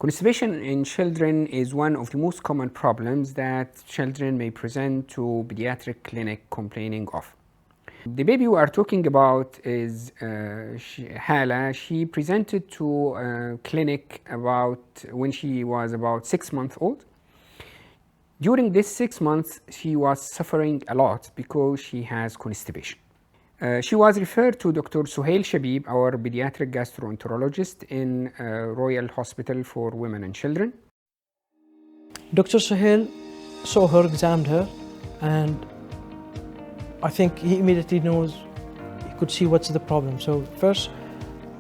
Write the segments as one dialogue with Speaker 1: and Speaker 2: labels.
Speaker 1: Constipation in children is one of the most common problems that children may present to pediatric clinic complaining of. The baby we are talking about is Hala. She presented to a clinic when she was about 6 months old. During this 6 months, she was suffering a lot because she has constipation. She was referred to Dr. Suhail Shabib, our pediatric gastroenterologist in Royal Hospital for Women and Children.
Speaker 2: Dr. Suhail saw her, examined her, and I think he immediately he could see what's the problem. So first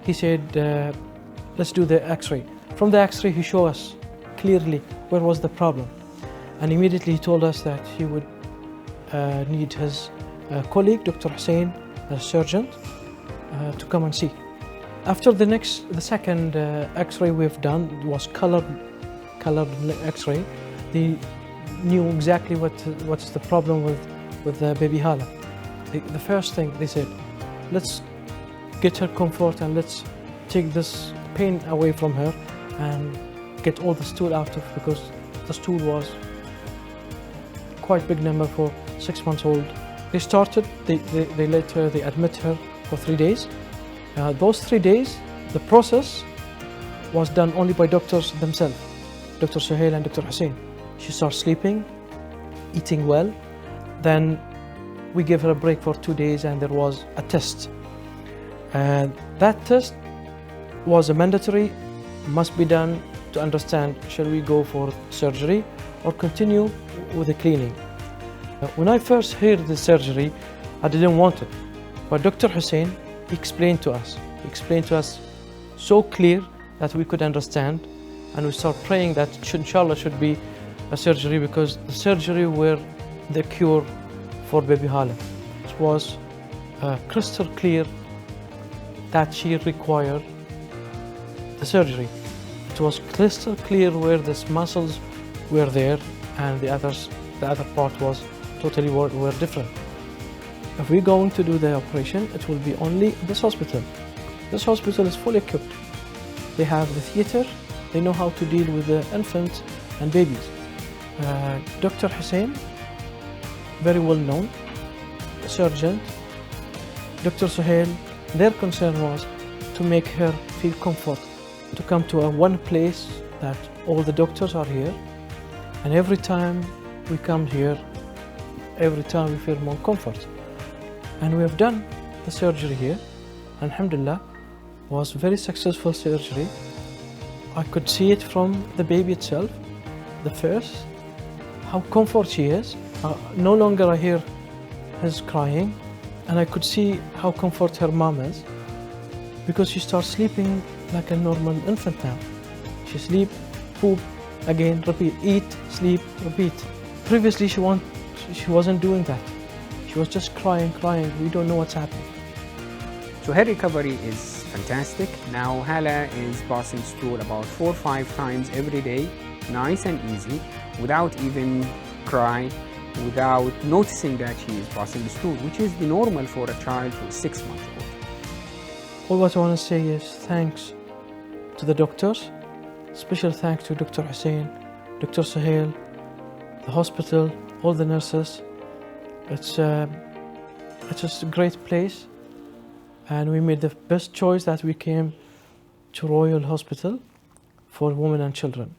Speaker 2: he said, let's do the x-ray. From the x-ray he showed us clearly where was the problem. And immediately he told us that he would need his colleague, Dr. Hussein, a surgeon, to come and see. After the second x-ray we've done was colored x-ray. They knew exactly what's the problem with baby Hala. The first thing they said, let's get her comfort and let's take this pain away from her and get all the stool out of, because the stool was quite big number for 6 months old. They admit her for 3 days. Those 3 days, the process was done only by doctors themselves, Dr. Suhail and Dr. Hussein. She starts sleeping, eating well. Then we gave her a break for 2 days and there was a test. And that test was a mandatory, must be done to understand, shall we go for surgery or continue with the cleaning. When I first heard the surgery, I didn't want it. But Dr. Hussein explained to us so clear that we could understand, and we start praying that inshallah should be a surgery, because the surgery were the cure for baby Hala. It was crystal clear that she required the surgery. It was crystal clear where these muscles were there, and the other part was totally were different. If we're going to do the operation, it will be only this hospital. This hospital is fully equipped. They have the theater. They know how to deal with the infants and babies. Dr. Hussein, very well known surgeon. Dr. Suhail, their concern was to make her feel comfort, to come to one place that all the doctors are here, and every time we come here, every time we feel more comfort. And we have done the surgery here. Alhamdulillah, was very successful surgery. I could see it from the baby itself, the first, how comfort she is. No longer I hear his crying, and I could see how comfort her mom is, because she starts sleeping like a normal infant now. She sleep, poop, again, repeat, eat, sleep, repeat. Previously she wasn't doing that. She was just crying. We don't know what's happening.
Speaker 1: So her recovery is fantastic. Now Hala is passing stool about 4 or 5 times every day, nice and easy, without even cry, without noticing that she is passing the stool, which is the normal for a child who is 6 months old.
Speaker 2: All what I want to say is thanks to the doctors, special thanks to Dr. Hussein, Dr. Suhail, the hospital, all the nurses. It's just a great place, and we made the best choice that we came to Royal Hospital for Women and Children.